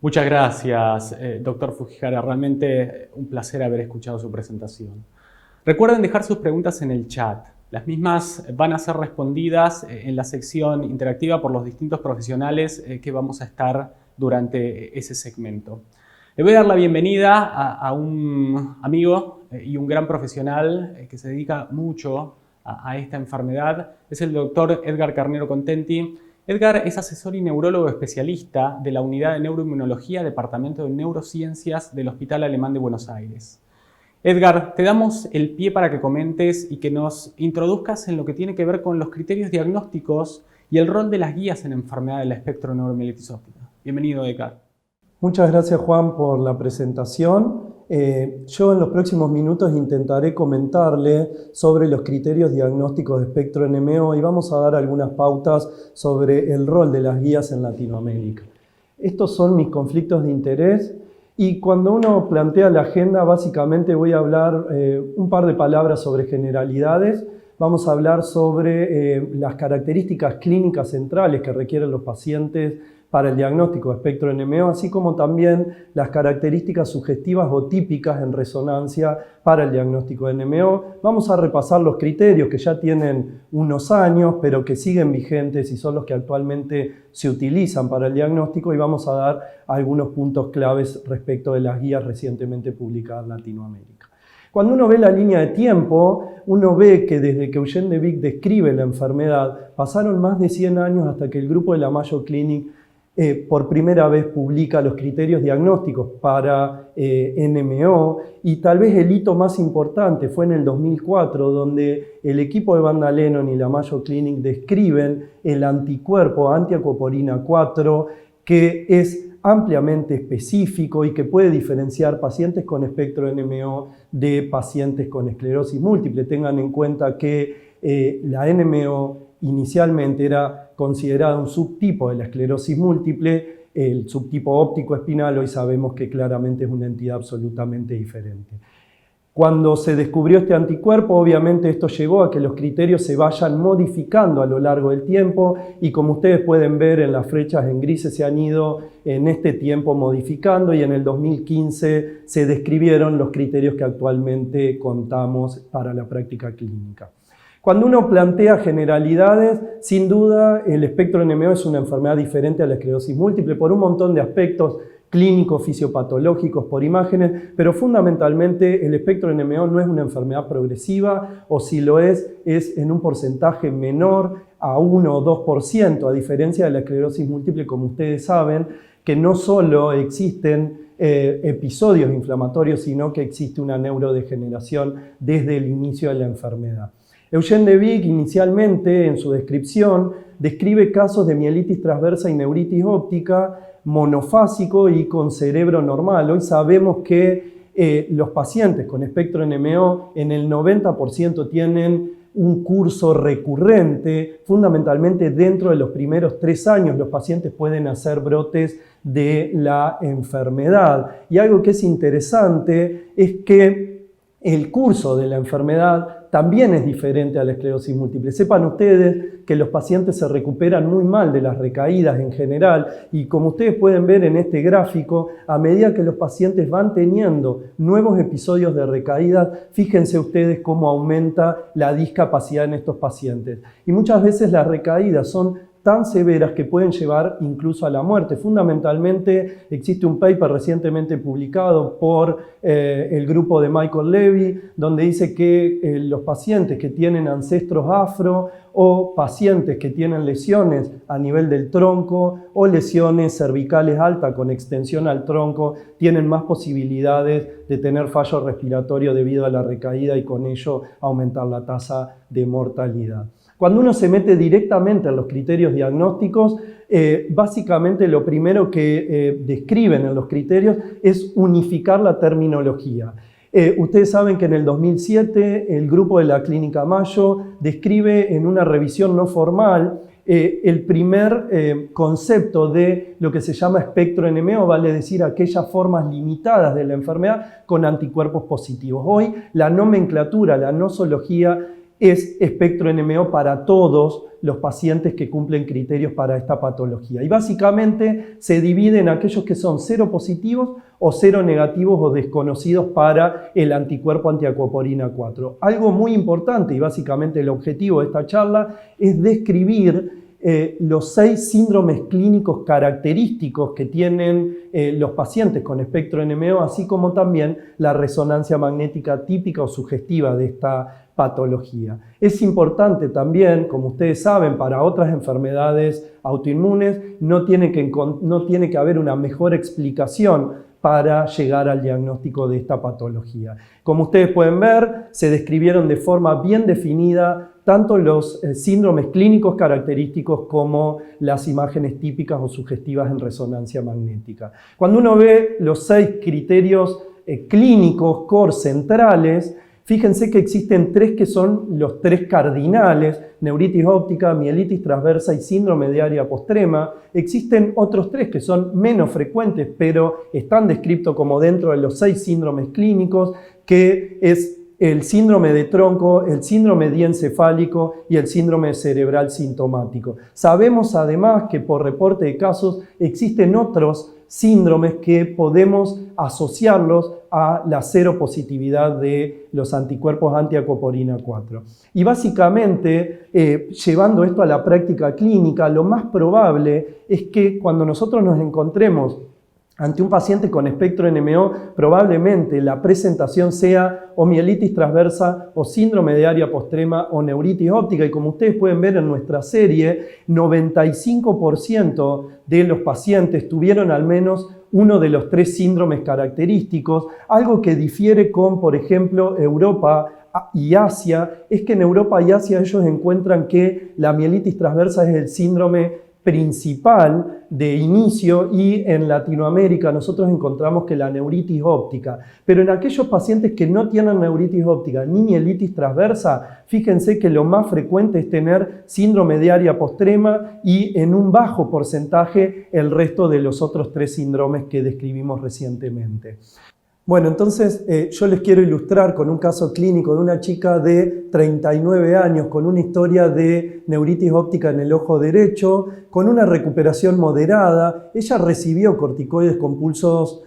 Muchas gracias, doctor Fujihara. Realmente un placer haber escuchado su presentación. Recuerden dejar sus preguntas en el chat. Las mismas van a ser respondidas en la sección interactiva por los distintos profesionales que vamos a estar durante ese segmento. Le voy a dar la bienvenida a un amigo y un gran profesional que se dedica mucho a esta enfermedad. Es el doctor Edgar Carnero Contenti. Edgar es asesor y neurólogo especialista de la Unidad de Neuroinmunología, Departamento de Neurociencias del Hospital Alemán de Buenos Aires. Edgar, te damos el pie para que comentes y que nos introduzcas en lo que tiene que ver con los criterios diagnósticos y el rol de las guías en enfermedad del espectro neuromielitis óptica. Bienvenido, Edgar. Muchas gracias, Juan, por la presentación. Yo en los próximos minutos intentaré comentarle sobre los criterios diagnósticos de espectro NMO y vamos a dar algunas pautas sobre el rol de las guías en Latinoamérica. Estos son mis conflictos de interés y cuando uno plantea la agenda, básicamente voy a hablar un par de palabras sobre generalidades. Vamos a hablar sobre las características clínicas centrales que requieren los pacientes para el diagnóstico de espectro NMO, así como también las características sugestivas o típicas en resonancia para el diagnóstico de NMO. Vamos a repasar los criterios que ya tienen unos años, pero que siguen vigentes y son los que actualmente se utilizan para el diagnóstico, y vamos a dar algunos puntos claves respecto de las guías recientemente publicadas en Latinoamérica. Cuando uno ve la línea de tiempo, uno ve que desde que Eugene de Vic describe la enfermedad, pasaron más de 100 años hasta que el grupo de la Mayo Clinic por primera vez publica los criterios diagnósticos para NMO, y tal vez el hito más importante fue en el 2004, donde el equipo de Vanda Lennon y la Mayo Clinic describen el anticuerpo antiacoporina 4, que es ampliamente específico y que puede diferenciar pacientes con espectro NMO de pacientes con esclerosis múltiple. Tengan en cuenta que la NMO inicialmente era considerada un subtipo de la esclerosis múltiple, el subtipo óptico espinal. Hoy sabemos que claramente es una entidad absolutamente diferente. Cuando se descubrió este anticuerpo, obviamente esto llevó a que los criterios se vayan modificando a lo largo del tiempo, y como ustedes pueden ver en las flechas en grises se han ido en este tiempo modificando, y en el 2015 se describieron los criterios que actualmente contamos para la práctica clínica. Cuando uno plantea generalidades, sin duda el espectro NMO es una enfermedad diferente a la esclerosis múltiple por un montón de aspectos clínicos, fisiopatológicos, por imágenes, pero fundamentalmente el espectro NMO no es una enfermedad progresiva, o si lo es en un porcentaje menor a 1 o 2%, a diferencia de la esclerosis múltiple, como ustedes saben, que no solo existen episodios inflamatorios, sino que existe una neurodegeneración desde el inicio de la enfermedad. Eugene de Vic inicialmente en su descripción describe casos de mielitis transversa y neuritis óptica monofásico y con cerebro normal. Hoy sabemos que los pacientes con espectro NMO en el 90% tienen un curso recurrente. Fundamentalmente dentro de los primeros 3 años los pacientes pueden hacer brotes de la enfermedad. Y algo que es interesante es que el curso de la enfermedad también es diferente a la esclerosis múltiple. Sepan ustedes que los pacientes se recuperan muy mal de las recaídas en general, y como ustedes pueden ver en este gráfico, a medida que los pacientes van teniendo nuevos episodios de recaídas, fíjense ustedes cómo aumenta la discapacidad en estos pacientes. Y muchas veces las recaídas son tan severas que pueden llevar incluso a la muerte. Fundamentalmente existe un paper recientemente publicado por el grupo de Michael Levy, donde dice que los pacientes que tienen ancestros afro o pacientes que tienen lesiones a nivel del tronco o lesiones cervicales altas con extensión al tronco tienen más posibilidades de tener fallo respiratorio debido a la recaída y con ello aumentar la tasa de mortalidad. Cuando uno se mete directamente en los criterios diagnósticos, básicamente lo primero que describen en los criterios es unificar la terminología. Ustedes saben que en el 2007 el grupo de la Clínica Mayo describe en una revisión no formal el primer concepto de lo que se llama espectro NMO, vale decir aquellas formas limitadas de la enfermedad con anticuerpos positivos. Hoy la nomenclatura, la nosología es espectro NMO para todos los pacientes que cumplen criterios para esta patología. Y básicamente se divide en aquellos que son seropositivos o seronegativos o desconocidos para el anticuerpo antiacuoporina 4. Algo muy importante y básicamente el objetivo de esta charla es describir los 6 síndromes clínicos característicos que tienen los pacientes con espectro NMO, así como también la resonancia magnética típica o sugestiva de esta patología. Es importante también, como ustedes saben, para otras enfermedades autoinmunes no tiene que haber una mejor explicación para llegar al diagnóstico de esta patología. Como ustedes pueden ver, se describieron de forma bien definida tanto los síndromes clínicos característicos como las imágenes típicas o sugestivas en resonancia magnética. Cuando uno ve los 6 criterios clínicos core centrales, fíjense que existen 3 que son los 3 cardinales: neuritis óptica, mielitis transversa y síndrome de área postrema. Existen otros 3 que son menos frecuentes, pero están descritos como dentro de los 6 síndromes clínicos, que es el síndrome de tronco, el síndrome diencefálico y el síndrome cerebral sintomático. Sabemos además que por reporte de casos existen otros síndromes que podemos asociarlos a la seropositividad de los anticuerpos antiacuoporina 4. Y básicamente, llevando esto a la práctica clínica, lo más probable es que cuando nosotros nos encontremos ante un paciente con espectro NMO, probablemente la presentación sea o mielitis transversa o síndrome de área postrema o neuritis óptica. Y como ustedes pueden ver en nuestra serie, 95% de los pacientes tuvieron al menos uno de los 3 síndromes característicos. Algo que difiere con, por ejemplo, Europa y Asia, es que en Europa y Asia ellos encuentran que la mielitis transversa es el síndrome principal de inicio, y en Latinoamérica nosotros encontramos que la neuritis óptica. Pero en aquellos pacientes que no tienen neuritis óptica ni mielitis transversa, fíjense que lo más frecuente es tener síndrome de área postrema y en un bajo porcentaje el resto de los otros 3 síndromes que describimos recientemente. Bueno, entonces yo les quiero ilustrar con un caso clínico de una chica de 39 años con una historia de neuritis óptica en el ojo derecho, con una recuperación moderada. Ella recibió corticoides con pulsos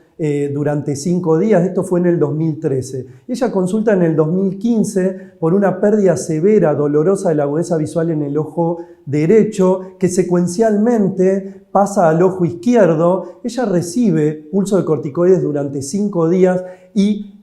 durante 5 días, esto fue en el 2013. Ella consulta en el 2015 por una pérdida severa, dolorosa de la agudeza visual en el ojo derecho, que secuencialmente pasa al ojo izquierdo. Ella recibe pulso de corticoides durante 5 días y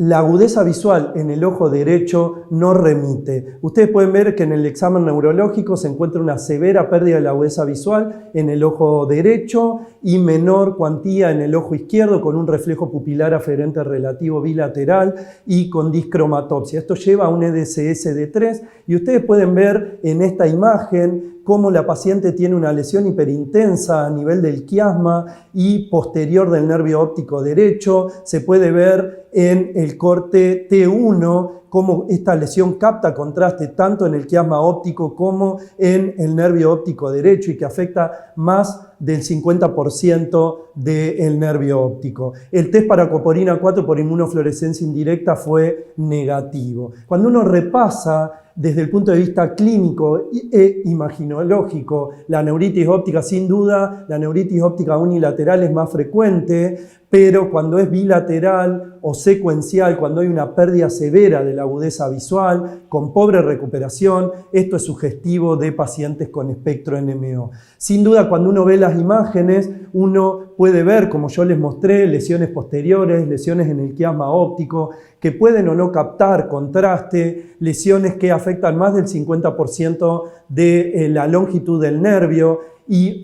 la agudeza visual en el ojo derecho no remite. Ustedes pueden ver que en el examen neurológico se encuentra una severa pérdida de la agudeza visual en el ojo derecho y menor cuantía en el ojo izquierdo, con un reflejo pupilar aferente relativo bilateral y con discromatopsia. Esto lleva a un EDSS de 3 y ustedes pueden ver en esta imagen cómo la paciente tiene una lesión hiperintensa a nivel del quiasma y posterior del nervio óptico derecho. Se puede ver en el corte T1 cómo esta lesión capta contraste tanto en el quiasma óptico como en el nervio óptico derecho y que afecta más del 50% del nervio óptico. El test para acuoporina 4 por inmunofluorescencia indirecta fue negativo. Cuando uno repasa desde el punto de vista clínico e imaginológico la neuritis óptica, sin duda la neuritis óptica unilateral es más frecuente, pero cuando es bilateral o secuencial, cuando hay una pérdida severa de la agudeza visual, con pobre recuperación, esto es sugestivo de pacientes con espectro NMO. Sin duda, cuando uno ve las imágenes, uno puede ver, como yo les mostré, lesiones posteriores, lesiones en el quiasma óptico, que pueden o no captar contraste, lesiones que afectan más del 50% de la longitud del nervio y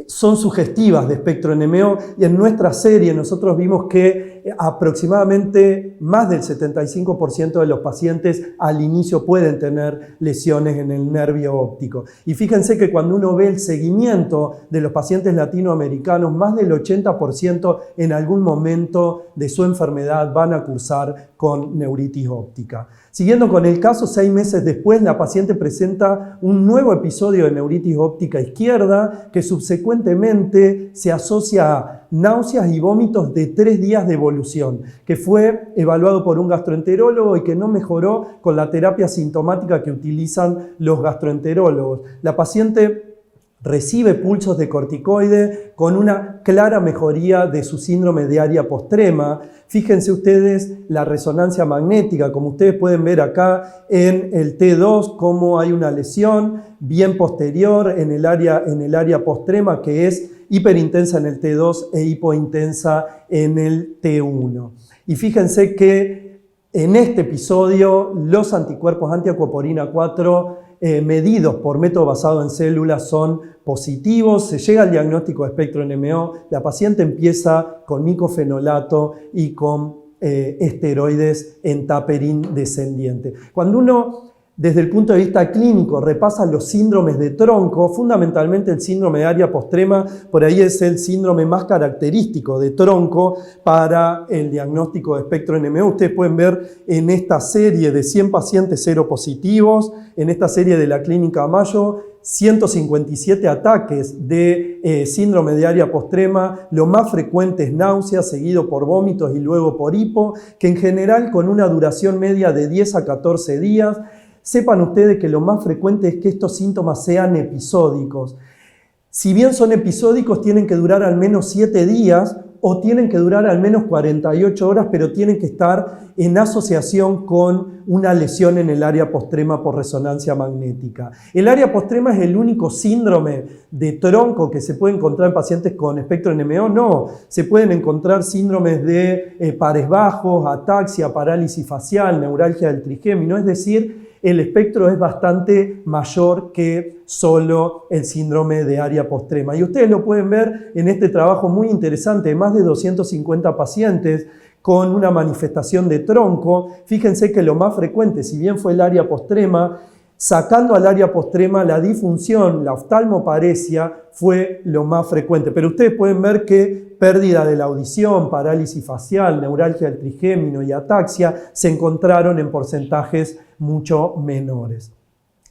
son sugestivas de espectro NMO. Y en nuestra serie nosotros vimos que aproximadamente más del 75% de los pacientes al inicio pueden tener lesiones en el nervio óptico. Y fíjense que cuando uno ve el seguimiento de los pacientes latinoamericanos, más del 80% en algún momento de su enfermedad van a cursar con neuritis óptica. Siguiendo con el caso, 6 meses después la paciente presenta un nuevo episodio de neuritis óptica izquierda que subsecuentemente se asocia a náuseas y vómitos de 3 días de evolución, que fue evaluado por un gastroenterólogo y que no mejoró con la terapia sintomática que utilizan los gastroenterólogos. La paciente recibe pulsos de corticoide con una clara mejoría de su síndrome de ARIA postrema. Fíjense ustedes la resonancia magnética, como ustedes pueden ver acá en el T2, cómo hay una lesión bien posterior en el área postrema que es hiperintensa en el T2 e hipointensa en el T1. Y fíjense que en este episodio los anticuerpos antiacuoporina 4 medidos por método basado en células son positivos, se llega al diagnóstico de espectro NMO, la paciente empieza con micofenolato y con esteroides en taperín descendiente. Cuando uno, desde el punto de vista clínico, repasa los síndromes de tronco, fundamentalmente el síndrome de ARIA postrema, por ahí es el síndrome más característico de tronco para el diagnóstico de espectro NMO. Ustedes pueden ver en esta serie de 100 pacientes seropositivos, en esta serie de la Clínica Mayo, 157 ataques de síndrome de ARIA postrema, lo más frecuente es náusea, seguido por vómitos y luego por hipo, que en general con una duración media de 10 a 14 días. Sepan ustedes que lo más frecuente es que estos síntomas sean episódicos. Si bien son episódicos, tienen que durar al menos 7 días o tienen que durar al menos 48 horas, pero tienen que estar en asociación con una lesión en el área postrema por resonancia magnética. El área postrema es el único síndrome de tronco que se puede encontrar en pacientes con espectro NMO. No, se pueden encontrar síndromes de pares bajos, ataxia, parálisis facial, neuralgia del trigémino, es decir, el espectro es bastante mayor que solo el síndrome de área postrema. Y ustedes lo pueden ver en este trabajo muy interesante de más de 250 pacientes con una manifestación de tronco. Fíjense que lo más frecuente, si bien fue el área postrema, sacando al área postrema la disfunción, la oftalmoparesia fue lo más frecuente. Pero ustedes pueden ver que pérdida de la audición, parálisis facial, neuralgia del trigémino y ataxia se encontraron en porcentajes mucho menores.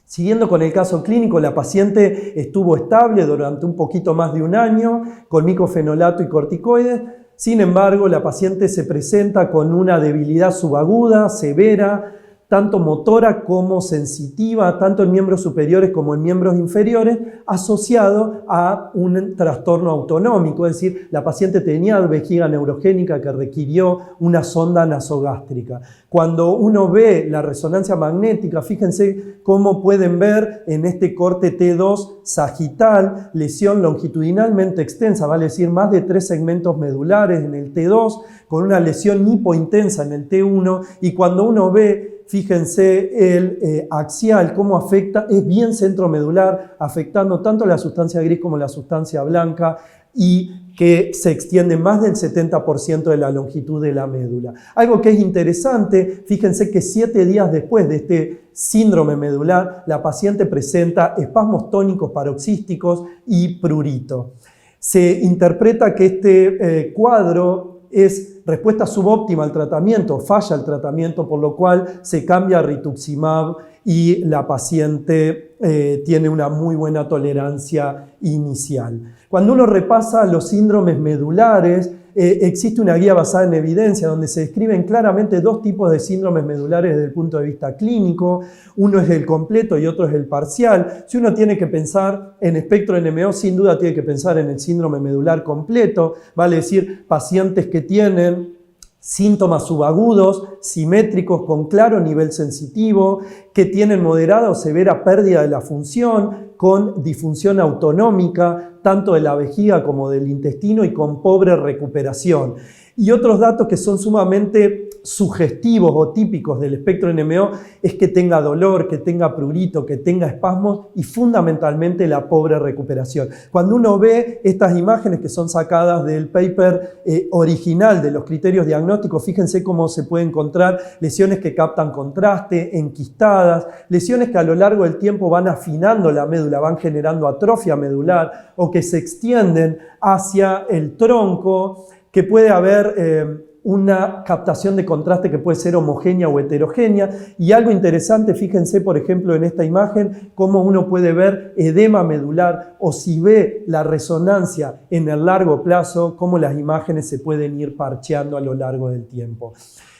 Siguiendo con el caso clínico, la paciente estuvo estable durante un poquito más de un año con micofenolato y corticoides. Sin embargo, la paciente se presenta con una debilidad subaguda, severa, tanto motora como sensitiva, tanto en miembros superiores como en miembros inferiores, asociado a un trastorno autonómico, es decir, la paciente tenía vejiga neurogénica que requirió una sonda nasogástrica. Cuando uno ve la resonancia magnética, fíjense cómo pueden ver en este corte T2 sagital, lesión longitudinalmente extensa, vale decir más de 3 segmentos medulares en el T2, con una lesión hipointensa en el T1, y cuando uno ve, fíjense el axial, cómo afecta, es bien centromedular, afectando tanto la sustancia gris como la sustancia blanca y que se extiende más del 70% de la longitud de la médula. Algo que es interesante, fíjense que 7 días después de este síndrome medular, la paciente presenta espasmos tónicos paroxísticos y prurito. Se interpreta que este cuadro es respuesta subóptima al tratamiento, falla el tratamiento, por lo cual se cambia a rituximab y la paciente tiene una muy buena tolerancia inicial. Cuando uno repasa los síndromes medulares, existe una guía basada en evidencia donde se describen claramente 2 tipos de síndromes medulares desde el punto de vista clínico. Uno es el completo y otro es el parcial. Si uno tiene que pensar en espectro NMO, sin duda tiene que pensar en el síndrome medular completo, vale decir, pacientes que tienen síntomas subagudos, simétricos, con claro nivel sensitivo, que tienen moderada o severa pérdida de la función, con disfunción autonómica, tanto de la vejiga como del intestino, y con pobre recuperación. Y otros datos que son sumamente sugestivos o típicos del espectro NMO es que tenga dolor, que tenga prurito, que tenga espasmos y fundamentalmente la pobre recuperación. Cuando uno ve estas imágenes que son sacadas del paper original de los criterios diagnósticos, fíjense cómo se puede encontrar lesiones que captan contraste, enquistadas, lesiones que a lo largo del tiempo van afinando la médula, van generando atrofia medular o que se extienden hacia el tronco, que puede haber una captación de contraste que puede ser homogénea o heterogénea. Y algo interesante, fíjense por ejemplo en esta imagen, cómo uno puede ver edema medular o si ve la resonancia en el largo plazo, cómo las imágenes se pueden ir parcheando a lo largo del tiempo.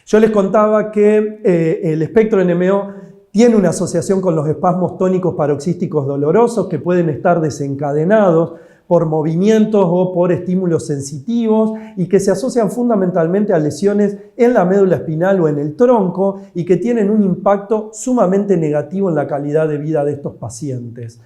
Yo les contaba que el espectro NMO tiene una asociación con los espasmos tónicos paroxísticos dolorosos que pueden estar desencadenados por movimientos o por estímulos sensitivos y que se asocian fundamentalmente a lesiones en la médula espinal o en el tronco y que tienen un impacto sumamente negativo en la calidad de vida de estos pacientes.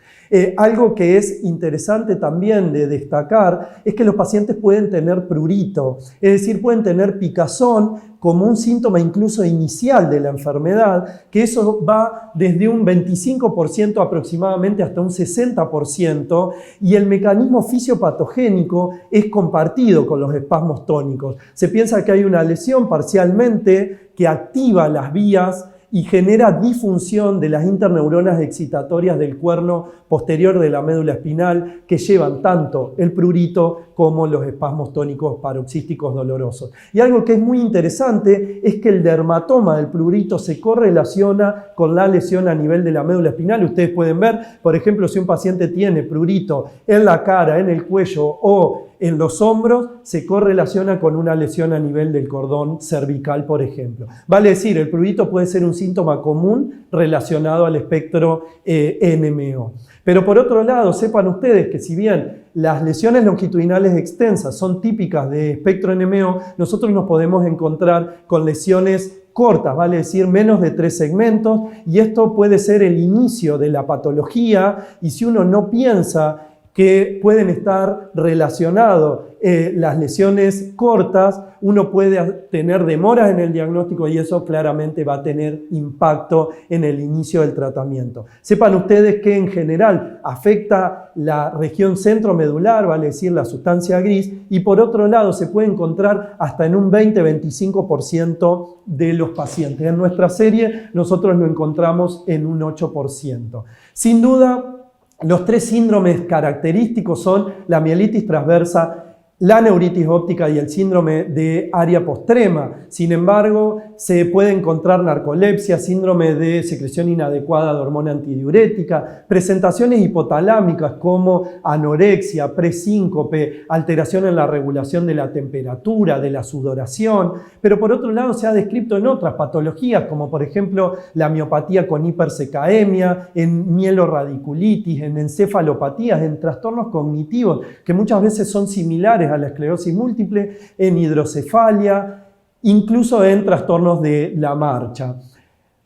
Algo que es interesante también de destacar es que los pacientes pueden tener prurito, es decir, pueden tener picazón como un síntoma incluso inicial de la enfermedad, que eso va desde un 25% aproximadamente hasta un 60%, y el mecanismo fisiopatogénico es compartido con los espasmos tónicos. Se piensa que hay una lesión parcialmente que activa las vías y genera disfunción de las interneuronas excitatorias del cuerno posterior de la médula espinal que llevan tanto el prurito como los espasmos tónicos paroxísticos dolorosos. Y algo que es muy interesante es que el dermatoma del prurito se correlaciona con la lesión a nivel de la médula espinal. Ustedes pueden ver, por ejemplo, si un paciente tiene prurito en la cara, en el cuello o en los hombros, se correlaciona con una lesión a nivel del cordón cervical, por ejemplo. Vale decir, el prurito puede ser un síntoma común relacionado al espectro NMO. Pero por otro lado, sepan ustedes que si bien las lesiones longitudinales extensas son típicas de espectro NMO, nosotros nos podemos encontrar con lesiones cortas, vale decir menos de 3 segmentos, y esto puede ser el inicio de la patología, y si uno no piensa que pueden estar relacionados las lesiones cortas, uno puede tener demoras en el diagnóstico y eso claramente va a tener impacto en el inicio del tratamiento. Sepan ustedes que en general afecta la región centromedular, vale decir la sustancia gris, y por otro lado se puede encontrar hasta en un 20-25% de los pacientes. En nuestra serie nosotros lo encontramos en un 8%. Sin duda, los 3 síndromes característicos son la mielitis transversa, la neuritis óptica y el síndrome de área postrema. Sin embargo, se puede encontrar narcolepsia, síndrome de secreción inadecuada de hormona antidiurética, presentaciones hipotalámicas como anorexia, presíncope, alteración en la regulación de la temperatura, de la sudoración. Pero por otro lado se ha descrito en otras patologías, como por ejemplo la miopatía con hipersecaemia, en mieloradiculitis, en encefalopatías, en trastornos cognitivos que muchas veces son similares a la esclerosis múltiple, en hidrocefalia, incluso en trastornos de la marcha.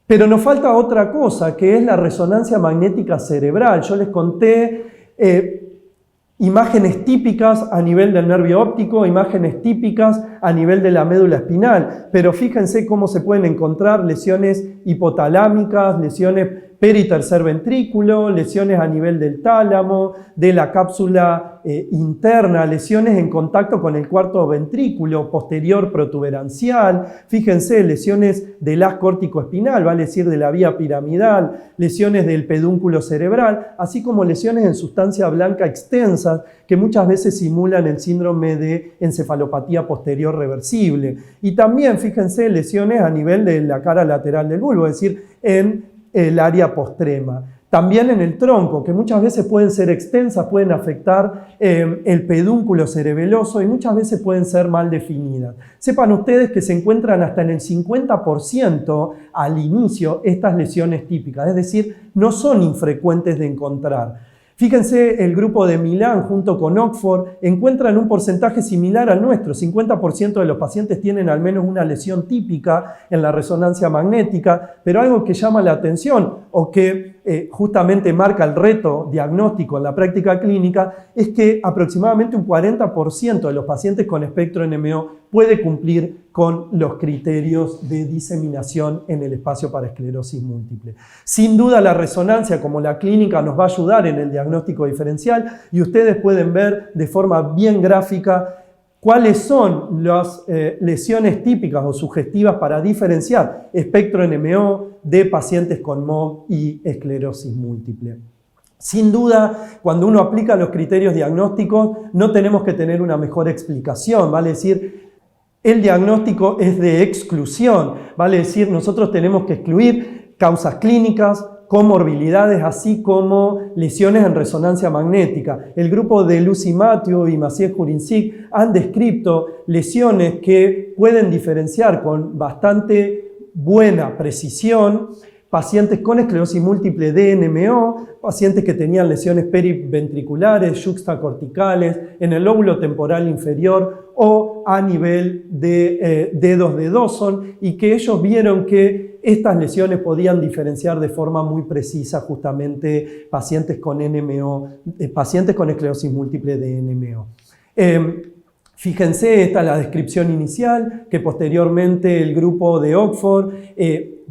Pero nos falta otra cosa, que es la resonancia magnética cerebral. Yo les conté imágenes típicas a nivel del nervio óptico, imágenes típicas a nivel de la médula espinal, pero fíjense cómo se pueden encontrar lesiones hipotalámicas, lesiones peritercer ventrículo, lesiones a nivel del tálamo, de la cápsula interna, lesiones en contacto con el cuarto ventrículo posterior protuberancial, fíjense, lesiones del haz córtico-espinal, vale decir de la vía piramidal, lesiones del pedúnculo cerebral, así como lesiones en sustancia blanca extensas que muchas veces simulan el síndrome de encefalopatía posterior reversible. Y también, fíjense, lesiones a nivel de la cara lateral del bulbo, es decir, en el área postrema. También en el tronco, que muchas veces pueden ser extensas, pueden afectar el pedúnculo cerebeloso y muchas veces pueden ser mal definidas. Sepan ustedes que se encuentran hasta en el 50% al inicio estas lesiones típicas, es decir, no son infrecuentes de encontrar. Fíjense, el grupo de Milán junto con Oxford encuentran un porcentaje similar al nuestro. 50% de los pacientes tienen al menos una lesión típica en la resonancia magnética, pero algo que llama la atención o que justamente marca el reto diagnóstico en la práctica clínica es que aproximadamente un 40% de los pacientes con espectro NMO puede cumplir con los criterios de diseminación en el espacio para esclerosis múltiple. Sin duda la resonancia como la clínica nos va a ayudar en el diagnóstico diferencial y ustedes pueden ver de forma bien gráfica cuáles son las lesiones típicas o sugestivas para diferenciar espectro NMO de pacientes con MOG y esclerosis múltiple. Sin duda, cuando uno aplica los criterios diagnósticos, no tenemos que tener una mejor explicación, ¿vale? Es decir, el diagnóstico es de exclusión, vale decir, nosotros tenemos que excluir causas clínicas, comorbilidades, así como lesiones en resonancia magnética. El grupo de Lucy Mathieu y Maciej Jurinczyk han descrito lesiones que pueden diferenciar con bastante buena precisión pacientes con esclerosis múltiple de NMO, pacientes que tenían lesiones periventriculares, yuxtacorticales, en el lóbulo temporal inferior o a nivel de dedos de Dawson, y que ellos vieron que estas lesiones podían diferenciar de forma muy precisa justamente pacientes con NMO, pacientes con esclerosis múltiple de NMO. Fíjense, esta es la descripción inicial, que posteriormente el grupo de Oxford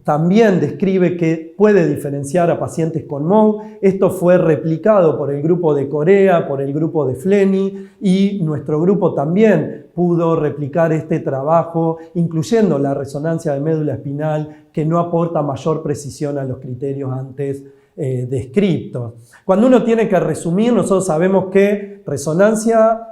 también describe que puede diferenciar a pacientes con MOG. Esto fue replicado por el grupo de Corea, por el grupo de Flenny, y nuestro grupo también pudo replicar este trabajo, incluyendo la resonancia de médula espinal, que no aporta mayor precisión a los criterios antes descritos. Cuando uno tiene que resumir, nosotros sabemos que resonancia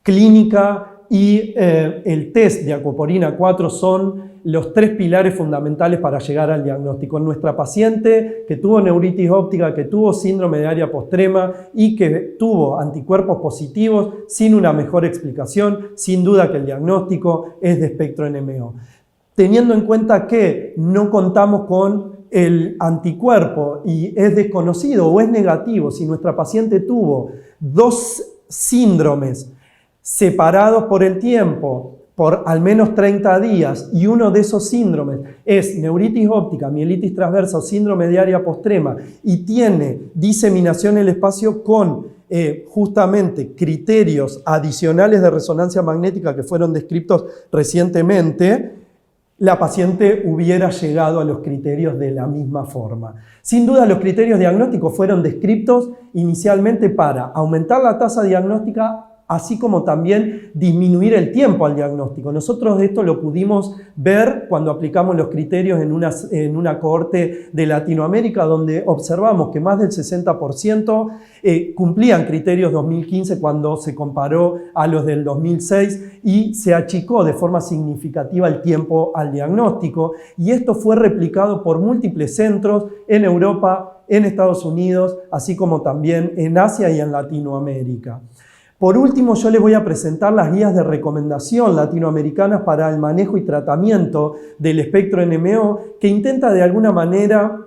clínica y el test de aquaporina 4 son los tres pilares fundamentales para llegar al diagnóstico. En nuestra paciente que tuvo neuritis óptica, que tuvo síndrome de área postrema y que tuvo anticuerpos positivos sin una mejor explicación, sin duda que el diagnóstico es de espectro NMO. Teniendo en cuenta que no contamos con el anticuerpo y es desconocido o es negativo, si nuestra paciente tuvo dos síndromes separados por el tiempo, por al menos 30 días, y uno de esos síndromes es neuritis óptica, mielitis transversa o síndrome de área postrema, y tiene diseminación en el espacio con justamente criterios adicionales de resonancia magnética que fueron descritos recientemente, la paciente hubiera llegado a los criterios de la misma forma. Sin duda, los criterios diagnósticos fueron descritos inicialmente para aumentar la tasa diagnóstica, así como también disminuir el tiempo al diagnóstico. Nosotros esto lo pudimos ver cuando aplicamos los criterios en una cohorte de Latinoamérica, donde observamos que más del 60% cumplían criterios 2015 cuando se comparó a los del 2006, y se achicó de forma significativa el tiempo al diagnóstico, y esto fue replicado por múltiples centros en Europa, en Estados Unidos, así como también en Asia y en Latinoamérica. Por último, yo les voy a presentar las guías de recomendación latinoamericanas para el manejo y tratamiento del espectro NMO, que intenta de alguna manera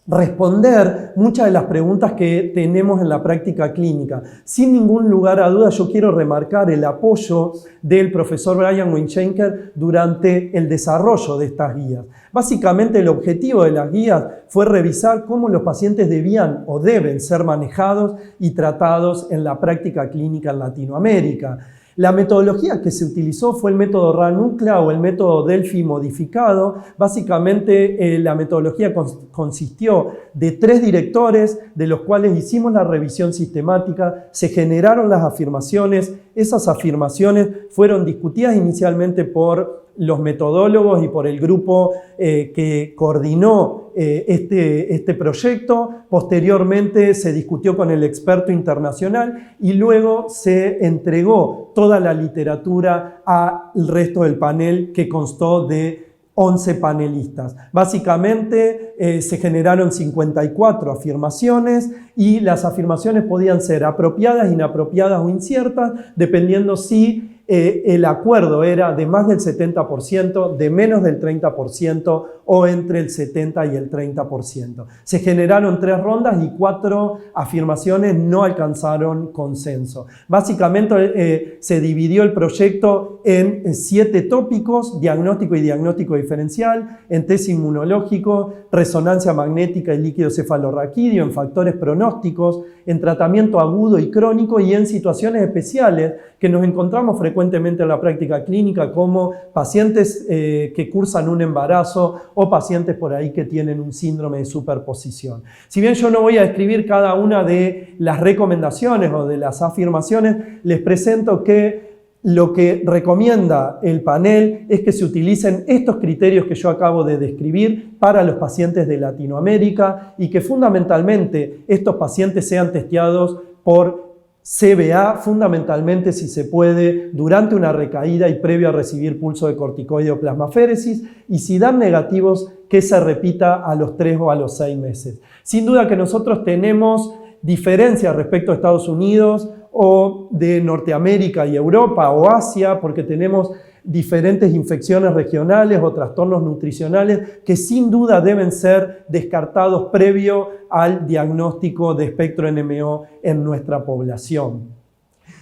responder muchas de las preguntas que tenemos en la práctica clínica. Sin ningún lugar a dudas, yo quiero remarcar el apoyo del profesor Brian Windschaenker durante el desarrollo de estas guías. Básicamente, el objetivo de las guías fue revisar cómo los pacientes debían o deben ser manejados y tratados en la práctica clínica en Latinoamérica. La metodología que se utilizó fue el método RANUCLA o el método Delphi modificado. Básicamente, la metodología consistió de 3 directores, de los cuales hicimos la revisión sistemática, se generaron las afirmaciones. Esas afirmaciones fueron discutidas inicialmente por los metodólogos y por el grupo que coordinó este proyecto. Posteriormente se discutió con el experto internacional y luego se entregó toda la literatura al resto del panel, que constó de 11 panelistas. Básicamente se generaron 54 afirmaciones, y las afirmaciones podían ser apropiadas, inapropiadas o inciertas, dependiendo si el acuerdo era de más del 70%, de menos del 30% o entre el 70% y el 30%. Se generaron 3 rondas y 4 afirmaciones no alcanzaron consenso. Básicamente se dividió el proyecto en 7 tópicos: diagnóstico y diagnóstico diferencial, en test inmunológico, resonancia magnética y líquido cefalorraquídeo, en factores pronósticos, en tratamiento agudo y crónico, y en situaciones especiales que nos encontramos frecuentemente en la práctica clínica, como pacientes que cursan un embarazo o pacientes por ahí que tienen un síndrome de superposición. Si bien yo no voy a describir cada una de las recomendaciones o de las afirmaciones, les presento que lo que recomienda el panel es que se utilicen estos criterios que yo acabo de describir para los pacientes de Latinoamérica, y que fundamentalmente estos pacientes sean testeados por CBA, fundamentalmente si se puede, durante una recaída y previo a recibir pulso de corticoide o plasmaféresis, y si dan negativos, que se repita a los 3 o a los 6 meses. Sin duda que nosotros tenemos diferencias respecto a Estados Unidos o de Norteamérica y Europa o Asia, porque tenemos diferentes infecciones regionales o trastornos nutricionales que sin duda deben ser descartados previo al diagnóstico de espectro NMO en nuestra población.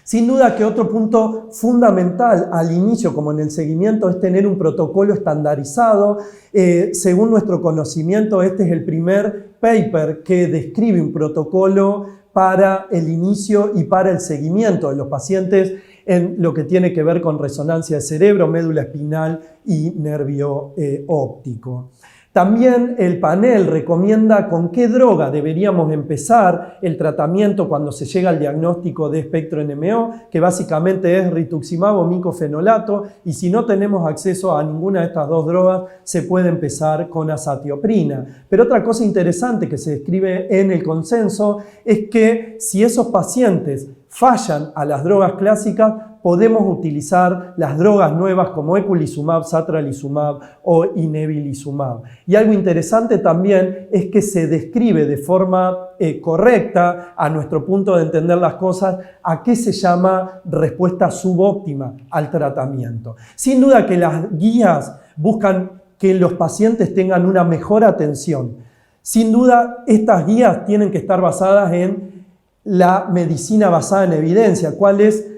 Sin duda que otro punto fundamental al inicio, como en el seguimiento, es tener un protocolo estandarizado. Según nuestro conocimiento, este es el primer paper que describe un protocolo para el inicio y para el seguimiento de los pacientes en lo que tiene que ver con resonancia de cerebro, médula espinal y nervio óptico. También el panel recomienda con qué droga deberíamos empezar el tratamiento cuando se llega al diagnóstico de espectro NMO, que básicamente es rituximab o micofenolato, y si no tenemos acceso a ninguna de estas dos drogas, se puede empezar con azatioprina. Pero otra cosa interesante que se describe en el consenso es que si esos pacientes fallan a las drogas clásicas, podemos utilizar las drogas nuevas como eculizumab, satralizumab o inebilizumab. Y algo interesante también es que se describe de forma correcta, a nuestro punto de entender las cosas, a qué se llama respuesta subóptima al tratamiento. Sin duda que las guías buscan que los pacientes tengan una mejor atención. Sin duda, estas guías tienen que estar basadas en la medicina basada en evidencia, cuál es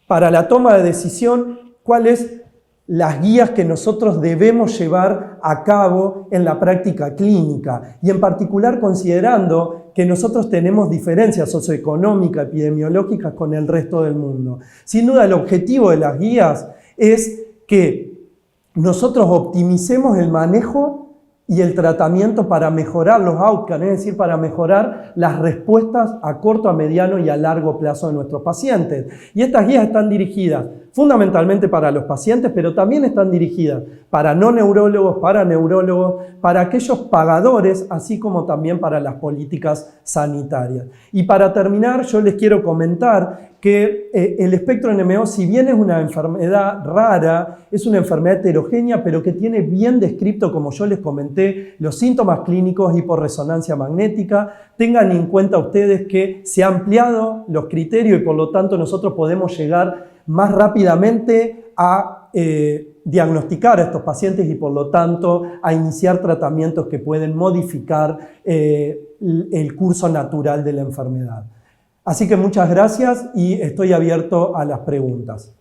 para la toma de decisión, cuáles las guías que nosotros debemos llevar a cabo en la práctica clínica, y en particular considerando que nosotros tenemos diferencias socioeconómicas, epidemiológicas con el resto del mundo. Sin duda el objetivo de las guías es que nosotros optimicemos el manejo y el tratamiento para mejorar los outcomes, es decir, para mejorar las respuestas a corto, a mediano y a largo plazo de nuestros pacientes. Y estas guías están dirigidas fundamentalmente para los pacientes, pero también están dirigidas para no neurólogos, para neurólogos, para aquellos pagadores, así como también para las políticas sanitarias. Y para terminar, yo les quiero comentar que el espectro NMO, si bien es una enfermedad rara, es una enfermedad heterogénea, pero que tiene bien descrito, como yo les comenté, los síntomas clínicos y por resonancia magnética. Tengan en cuenta ustedes que se han ampliado los criterios y por lo tanto nosotros podemos llegar más rápidamente a diagnosticar a estos pacientes y por lo tanto a iniciar tratamientos que pueden modificar el curso natural de la enfermedad. Así que muchas gracias y estoy abierto a las preguntas.